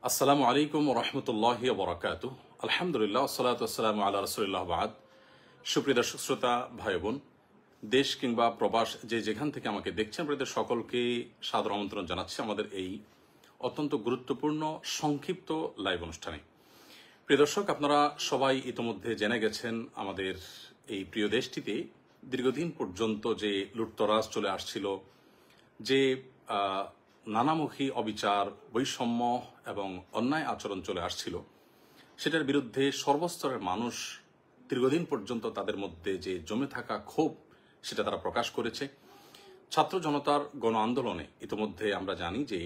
আসসালামু আলাইকুম রহমতুল্লাহি বরাকাতু। আলহামদুলিল্লাহ সালাতু ওয়াসসালামু আলা রাসূলিল্লাহ বাদ। সুপ্রিয় দর্শক শ্রোতা ভাই বোন, দেশ কিংবা প্রবাস যে যেখান থেকে আমাকে দেখছেন, আপনাদের সকলকে সাদর আমন্ত্রণ জানাচ্ছি আমাদের এই অত্যন্ত গুরুত্বপূর্ণ সংক্ষিপ্ত লাইভ অনুষ্ঠানে। প্রিয় দর্শক, আপনারা সবাই ইতোমধ্যে জেনে গেছেন আমাদের এই প্রিয় দেশটিতে দীর্ঘদিন পর্যন্ত যে লুটতরাজ চলে আসছিল, যে নানামুখী অবিচার, বৈষম্য এবং অন্যায় আচরণ চলে আসছিল, সেটার বিরুদ্ধে সর্বস্তরের মানুষ দীর্ঘদিন পর্যন্ত তাদের মধ্যে যে জমে থাকা ক্ষোভ সেটা তারা প্রকাশ করেছে। ছাত্র জনতার গণ আন্দোলনে ইতিমধ্যে আমরা জানি যে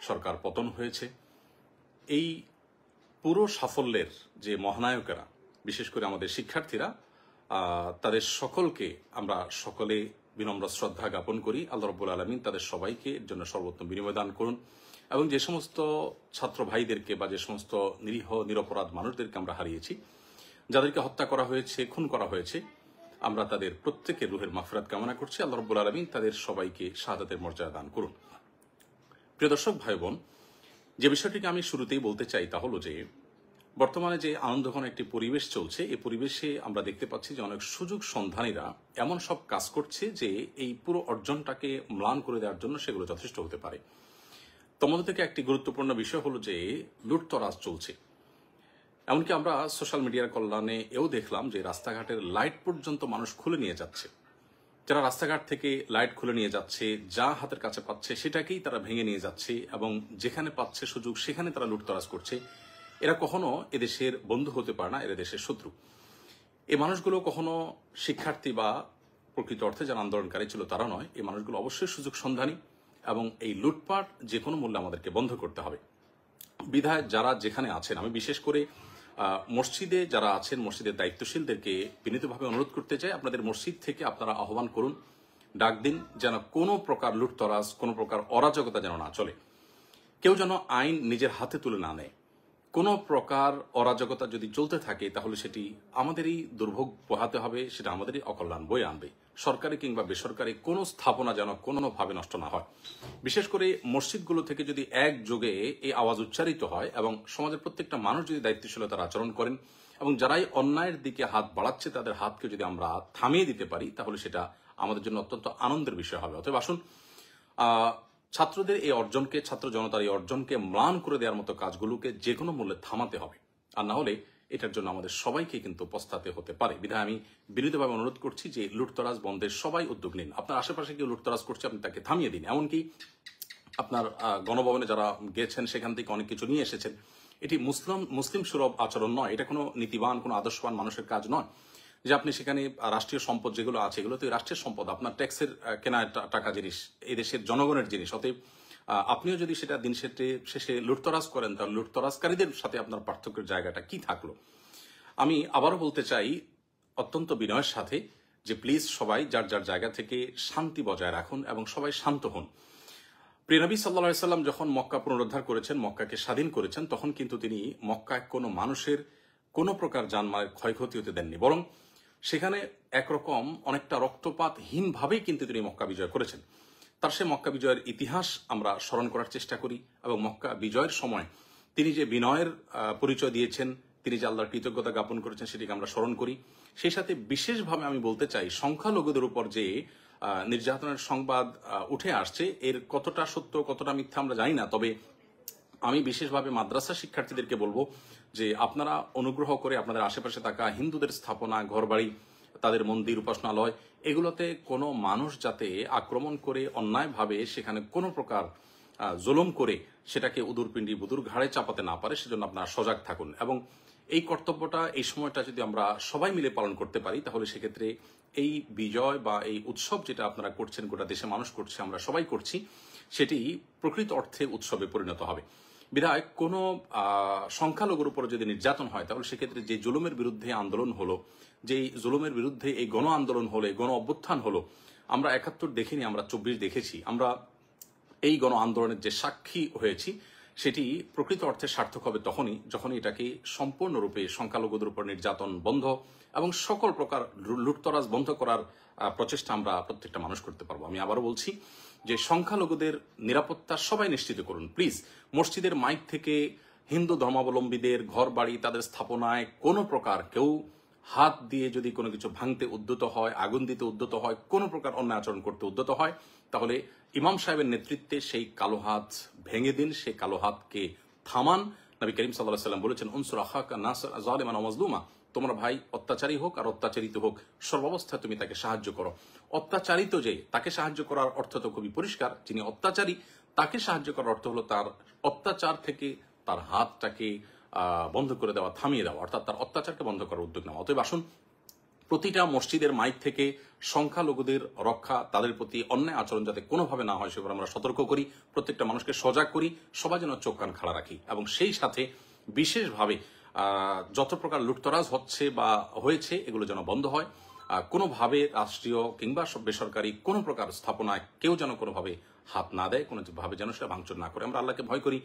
সরকার পতন হয়েছে। এই পুরো সাফল্যের যে মহানায়কেরা, বিশেষ করে আমাদের শিক্ষার্থীরা, তাদের সকলকে আমরা সকলে বিনম্র শ্রদ্ধা জ্ঞাপন করি। আল্লাহ রাব্বুল আলামিন তাদের সবাইকে এর জন্য সর্বোত্তম বিনিময় দান করুন এবং যে সমস্ত ছাত্র ভাইদেরকে বা যে সমস্ত নিরীহ নিরপরাধ মানুষদেরকে আমরা হারিয়েছি, যাদেরকে হত্যা করা হয়েছে, খুন করা হয়েছে, আমরা তাদের প্রত্যেকের রুহের মাগফিরাত কামনা করছি। আল্লাহ রাব্বুল আলামিন তাদের সবাইকে শাহাদাতের মর্যাদা দান করুন। প্রিয় দর্শক ভাই বোন, যে বিষয়টিকে আমি শুরুতেই বলতে চাই তা হলো যে বর্তমানে যে আনন্দঘন একটি পরিবেশ চলছে, এই পরিবেশে আমরা দেখতে পাচ্ছি যে অনেক সুযোগ সন্ধানীরা এমন সব কাজ করছে যে এই পুরো অর্জনটাকে ম্লান করে দেওয়ার জন্য সেগুলো যথেষ্ট হতে পারে। তোমাদের থেকে একটি গুরুত্বপূর্ণ বিষয় হলো যে লুটতরাজ চলছে। এমনকি আমরা সোশ্যাল মিডিয়ার কল্যাণে এও দেখলাম যে রাস্তাঘাটের লাইট পর্যন্ত মানুষ খুলে নিয়ে যাচ্ছে। যারা রাস্তাঘাট থেকে লাইট খুলে নিয়ে যাচ্ছে, যা হাতের কাছে পাচ্ছে সেটাকেই তারা ভেঙে নিয়ে যাচ্ছে এবং যেখানে পাচ্ছে সুযোগ সেখানে তারা লুটতরাজ করছে। এরা কখনো এদেশের বন্ধু হতে পারে না, এরা দেশের শত্রু। এই মানুষগুলো কখনো শিক্ষার্থী বা প্রকৃত অর্থে যারা আন্দোলনকারী ছিল তারা নয়। এই মানুষগুলো অবশ্যই সুযোগ সন্ধানী এবং এই লুটপাট যে কোনো মূল্যে আমাদেরকে বন্ধ করতে হবে। বিধায় যারা যেখানে আছেন, আমি বিশেষ করে মসজিদে যারা আছেন, মসজিদের দায়িত্বশীলদেরকে বিনীতভাবে অনুরোধ করতে চাই, আপনাদের মসজিদ থেকে আপনারা আহ্বান করুন, ডাক দিন, যেন কোনো প্রকার লুটতরাজ, কোনো প্রকার অরাজকতা যেন না চলে। কেউ যেন আইন নিজের হাতে তুলে না নেয়। কোনো প্রকার অরাজকতা যদি চলতে থাকে তাহলে সেটি আমাদেরই দুর্ভোগ পোহাতে হবে, সেটা আমাদেরই অকল্যাণ বয়ে আনবে। সরকারি কিংবা বেসরকারি কোনো স্থাপনা যেন কোনোভাবে নষ্ট না হয়। বিশেষ করে মসজিদগুলো থেকে যদি একযোগে এই আওয়াজ উচ্চারিত হয় এবং সমাজের প্রত্যেকটা মানুষ যদি দায়িত্বশীলতার আচরণ করেন এবং যারাই অন্যায়ের দিকে হাত বাড়াচ্ছে তাদের হাতকে যদি আমরা থামিয়ে দিতে পারি, তাহলে সেটা আমাদের জন্য অত্যন্ত আনন্দের বিষয় হবে। অতএব আসুন, ছাত্রদের এই অর্জনকে, ছাত্র জনতার এই অর্জনকে ম্লান করে দেওয়ার মতো কাজগুলোকে যে কোনো মূল্যে থামাতে হবে। আর না হলে এটার জন্য আমাদের সবাইকে কিন্তু পস্তাতে হতে পারে। বিধায় আমি বিনীতভাবে অনুরোধ করছি যে লুটতরাজ বন্ধের সবাই উদ্যোগ নিন। আপনার আশেপাশে কেউ লুটতরাজ করছে, আপনি তাকে থামিয়ে দিন। এমনকি আপনার গণভবনে যারা গেছেন সেখান থেকে অনেক কিছু নিয়ে এসেছেন। এটি মুসলিম সুলভ আচরণ নয়, এটা কোনো নীতিবান, কোনো আদর্শবান মানুষের কাজ নয় যে আপনি সেখানে রাষ্ট্রীয় সম্পদ যেগুলো আছে এগুলো তো রাষ্ট্রের সম্পদ, আপনার ট্যাক্সের কেনা টাকা জিনিস, এই দেশের জনগণের জিনিস। অতএব আপনিও যদি সেটা দিন শেষে লুটতরাজ করেন, তাহলে লুটতরাজকারীদের সাথে আপনার পার্থক্যের জায়গাটা কি থাকলো? আমি আবারও বলতে চাই অত্যন্ত বিনয়ের সাথে যে প্লিজ সবাই যার যার জায়গা থেকে শান্তি বজায় রাখুন এবং সবাই শান্ত হন। প্রিয় নবী সাল্লাল্লাহু আলাইহি সাল্লাম যখন মক্কা পুনরুদ্ধার করেছেন, মক্কাকে স্বাধীন করেছেন, তখন কিন্তু তিনি মক্কায় কোনো মানুষের কোনো প্রকার জানমালের ক্ষয়ক্ষতি হতে দেননি, বরং সেখানে একরকম অনেকটা রক্তপাতহীনভাবেই কিন্তু তিনি মক্কা বিজয় করেছেন। তার সে মক্কা বিজয়ের ইতিহাস আমরা স্মরণ করার চেষ্টা করি এবং মক্কা বিজয়ের সময় তিনি যে বিনয়ের পরিচয় দিয়েছেন, তিনি যে আল্লাহর কৃতজ্ঞতা জ্ঞাপন করেছেন, সেটিকে আমরা স্মরণ করি। সেই সাথে বিশেষভাবে আমি বলতে চাই, সংখ্যালঘুদের উপর যে নির্যাতনের সংবাদ উঠে আসছে, এর কতটা সত্য কতটা মিথ্যা আমরা জানি না, তবে আমি বিশেষভাবে মাদ্রাসা শিক্ষার্থীদেরকে বলবো যে আপনারা অনুগ্রহ করে আপনাদের আশেপাশে থাকা হিন্দুদের স্থাপনা, ঘরবাড়ি, তাদের মন্দির, উপাসনালয়, এগুলোতে কোনো মানুষ যাতে আক্রমণ করে অন্যায়ভাবে সেখানে কোনো প্রকার জুলুম করে সেটাকে উদুরপিণ্ডি বুদুর ঘাড়ে চাপাতে না পারে, সেজন্য আপনারা সজাগ থাকুন। এবং এই কর্তব্যটা, এই সময়টা যদি আমরা সবাই মিলে পালন করতে পারি, তাহলে সেক্ষেত্রে এই বিজয় বা এই উৎসব যেটা আপনারা করছেন, গোটা দেশে মানুষ করছে, আমরা সবাই করছি, সেটি প্রকৃত অর্থে উৎসবে পরিণত হবে। বিধায় কোনো সংখ্যালঘুর উপর যদি নির্যাতন হয়, তাহলে সেক্ষেত্রে যে জুলুমের বিরুদ্ধে আন্দোলন হলো, যেই জুলুমের বিরুদ্ধে এই গণ আন্দোলন হলো, গণ অভ্যুত্থান হলো, আমরা ৭১ দেখিনি, আমরা ২৪ দেখেছি। আমরা এই গণ আন্দোলনের যে সাক্ষী হয়েছি, সেটি প্রকৃত অর্থে সার্থক হবে তখনই যখন এটাকে সম্পূর্ণরূপে সংখ্যালঘুদের উপর নির্যাতন বন্ধ এবং সকল প্রকার লুটতরাজ বন্ধ করার প্রচেষ্টা আমরা প্রত্যেকটা মানুষ করতে পারবো। আমি আবারও বলছি যে সংখ্যালঘুদের নিরাপত্তা সবাই নিশ্চিত করুন প্লিজ। মসজিদের মাইক থেকে হিন্দু ধর্মাবলম্বীদের ঘর বাড়ি তাদের স্থাপনায় কোনো প্রকার কেউ হাত দিয়ে যদি কোনো কিছু ভাঙতে উদ্যত হয়, আগুন দিতে উদ্যত হয়, কোনো প্রকার অন্যায় আচরণ করতে উদ্যত হয়, তাহলে ইমাম সাহেবের নেতৃত্বে সেই কালো হাত ভেঙে দিন, সেই কালো হাতকে থামান। নবী করিম সাল্লাল্লাহু আলাইহি ওয়াসাল্লাম বলেছেন, উনসুর আখাকা নাসর যালিমান ওয়া মাজলুমা, তোমার ভাই অত্যাচারী হোক আর অত্যাচারিত হোক, সর্বাবস্থায় তুমি তাকে সাহায্য করো। অত্যাচারিত যে তাকে সাহায্য করার অর্থ তো খুবই পরিষ্কার, যিনি অত্যাচারী তাকে সাহায্য করার অর্থ হলো তার অত্যাচার থেকে তার হাতটাকে বন্ধ করে দেওয়া, থামিয়ে দেওয়া, অর্থাৎ তার অত্যাচারকে বন্ধ করার উদ্যোগ নেওয়া। অতএব আসুন প্রতিটা মসজিদের মাইক থেকে সংখ্যালঘুদের রক্ষা, তাদের প্রতি অন্যায় আচরণ যাতে কোনোভাবে না হয় সেভাবে আমরা সতর্ক করি, প্রত্যেকটা মানুষকে সজাগ করি, সবাই যেন চোখ কান খাড়া রাখি এবং সেই সাথে বিশেষভাবে যত প্রকার লুটতরাজ হচ্ছে বা হয়েছে এগুলো যেন বন্ধ হয়। কোনোভাবে রাষ্ট্রীয় কিংবা বেসরকারি কোনো প্রকার স্থাপনায় কেউ যেন কোনোভাবে হাত না দেয়, কোনোভাবে যেন সেটা ভাঙচুর না করে। আমরা আল্লাহকে ভয় করি,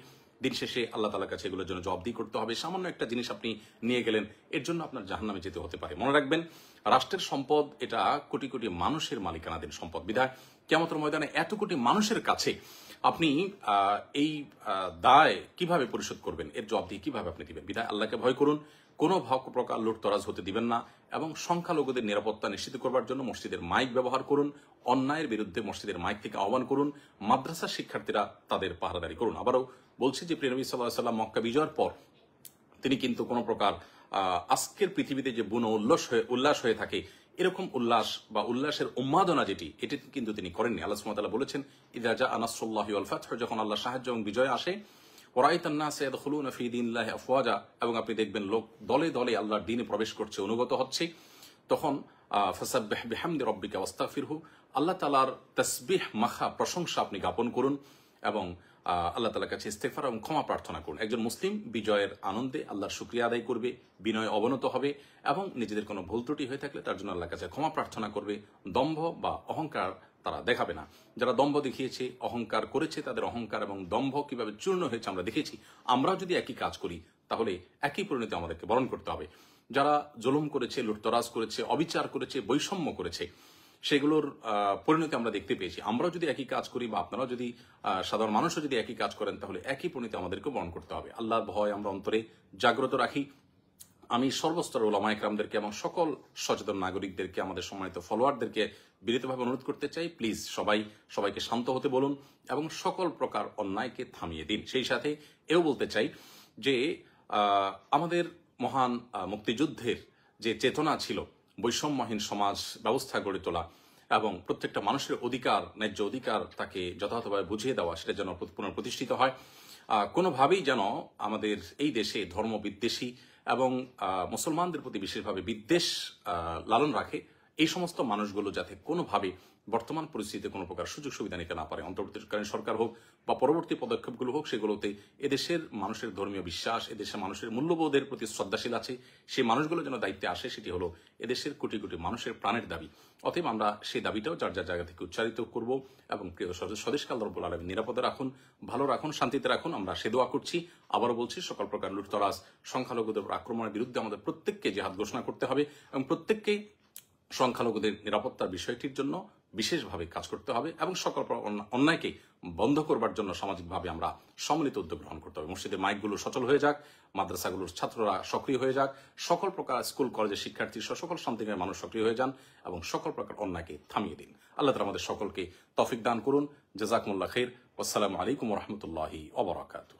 দিন শেষে আল্লাহ তাআলার কাছে এগুলোর জন্য জবাবদিহি করতে হবে। সামান্য একটা জিনিস আপনি নিয়ে গেলেন, এর জন্য আপনার জাহান্নামে যেতে হতে পারে। মনে রাখবেন, রাষ্ট্রের সম্পদ এটা কোটি কোটি মানুষের মালিকানাধীন সম্পদ। বিধায় কিয়ামতের ময়দানে এত কোটি মানুষের কাছে আপনি এই দায় কিভাবে পরিশোধ করবেন, এর জবাবদিহি কিভাবে আপনি দিবেন? বিধায় আল্লাহকে ভয় করুন, কোনো প্রকার লুটতরাজ হতে দিবেন না এবং সংখ্যালঘুদের নিরাপত্তা নিশ্চিত করবার জন্য মসজিদের মাইক ব্যবহার করুন, অন্যায়ের বিরুদ্ধে মসজিদের মাইক থেকে আহ্বান করুন, মাদ্রাসার শিক্ষার্থীরা তাদের পাহারাদারি করুন। আবারও বলছি যে প্রিয় নবী সাল্লাল্লাহু আলাইহি ওয়াসাল্লাম মক্কা বিজয়ের পর তিনি কিন্তু কোনো প্রকার আজকের পৃথিবীতে যে বুনো উল্লাস হয়ে থাকে এরকম উল্লাস বা উল্লাসের উন্মাদনা এটি কিন্তু তিনি করেননি। আল্লাহ সুবহানাহু ওয়া তাআলা বলেছেন, ইযা জাআ নাসরুল্লাহি ওয়াল ফাতহু, যখন আল্লাহ সাহায্য এবং বিজয় আসে, ওয়ারাইতান নাস ইয়াদখুলুনা ফি দীনিল্লাহি আফওয়াজা, এবং আপনি দেখবেন লোক দলে দলে আল্লাহর দ্বীনে প্রবেশ করছে, অনুগত হচ্ছে, তখন ফাসাব্বিহ বিহামদি রাব্বিকা ওয়াস্তাগফিরহু, আল্লাহ তাআলার তাসবিহ মাখা প্রশংসা আপনি জ্ঞাপন করুন এবং আল্লাহ তাআলার কাছে ইস্তেগফার এবং ক্ষমা প্রার্থনা করুন। একজন মুসলিম বিজয়ের আনন্দে আল্লাহর শুকরিয়া আদায় করবে, বিনয় অবনত হবে এবং নিজেদের কোনো ভুল ত্রুটি হয়ে থাকলে তার জন্য আল্লাহর কাছে ক্ষমা প্রার্থনা করবে। দম্ভ বা অহংকার তারা দেখাবে না। যারা দম্ভ দেখিয়েছে, অহংকার করেছে, তাদের অহংকার এবং দম্ভ কিভাবে চূর্ণ হয়েছে আমরা দেখেছি। আমরাও যদি একই কাজ করি তাহলে একই পরিণতি আমাদেরকে বরণ করতে হবে। যারা জুলুম করেছে, লুটতরাজ করেছে, অবিচার করেছে, বৈষম্য করেছে, সেগুলোর পরিণতি আমরা দেখতে পেয়েছি। আমরাও যদি একই কাজ করি বা আপনারাও যদি সাধারণ মানুষও যদি একই কাজ করেন তাহলে একই পরিণতি আমাদেরকে বরণ করতে হবে। আল্লাহর ভয় আমরা অন্তরে জাগ্রত রাখি। আমি সর্বস্তর উলামা ইকরামদেরকে এবং সকল সচেতন নাগরিকদেরকে, আমাদের সম্মানিত ফলোয়ারদেরকে বিনীতভাবে অনুরোধ করতে চাই, প্লিজ সবাইকে শান্ত হতে বলুন এবং সকল প্রকার অন্যায়কে থামিয়ে দিন। সেই সাথে এও বলতে চাই যে আমাদের মহান মুক্তিযুদ্ধের যে চেতনা ছিল, বৈষম্যহীন সমাজ ব্যবস্থা গড়ে তোলা এবং প্রত্যেকটা মানুষের অধিকার, ন্যায্য অধিকার তাকে যথাযথভাবে বুঝিয়ে দেওয়া, সেটা যেন পুনঃপ্রতিষ্ঠিত হয়। কোনোভাবেই যেন আমাদের এই দেশে ধর্ম বিদ্বেষী এবং মুসলমানদের প্রতি বিশেষভাবে বিদ্বেষ লালন রাখে এই সমস্ত মানুষগুলো যাতে কোনোভাবে বর্তমান পরিস্থিতিতে কোনো প্রকার সুযোগ সুবিধা নিতে না পারে। অন্তর্বর্তীকালীন সরকার হোক বা পরবর্তী পদক্ষেপগুলো হোক, সেগুলোতে এদেশের মানুষের ধর্মীয় বিশ্বাস, এদেশের মানুষের মূল্যবোধের প্রতি শ্রদ্ধাশীল আছে, সেই মানুষগুলো যেন দায়িত্বে আসে, সেটি হলো এদেশের কোটি কোটি মানুষের প্রাণের দাবি। অতএব আমরা সেই দাবিটাও যার যার জায়গা থেকে উচ্চারিত করব এবং প্রিয় স্বদেশকে আল্লাহ রাব্বুল আলামিন নিরাপদে রাখুন, ভালো রাখুন, শান্তিতে রাখুন, আমরা সে দোয়া করছি। আবারও বলছি, সকল প্রকার লুটতরাজ, সংখ্যালঘুদের আক্রমণের বিরুদ্ধে আমাদের প্রত্যেককে জিহাদ ঘোষণা করতে হবে এবং প্রত্যেককে সংখ্যালঘুদের নিরাপত্তার বিষয়টির জন্য বিশেষভাবে কাজ করতে হবে এবং সকল অন্যায়কে বন্ধ করবার জন্য সামাজিকভাবে আমরা সম্মিলিত উদ্যোগ গ্রহণ করতে হবে। মসজিদের মাইকগুলো সচল হয়ে যাক, মাদ্রাসাগুলোর ছাত্ররা সক্রিয় হয়ে যাক, সকল প্রকার স্কুল কলেজের শিক্ষার্থী সহ সকল শান্তিময় মানুষ সক্রিয় হয়ে যান এবং সকল প্রকার অন্যায়কে থামিয়ে দিন। আল্লাহ তাআলা আমাদের সকলকে তৌফিক দান করুন। জাযাকুমুল্লাহ খাইর। আসসালামু আলাইকুম ওয়া রাহমাতুল্লাহি ওয়া বারাকাতুহু।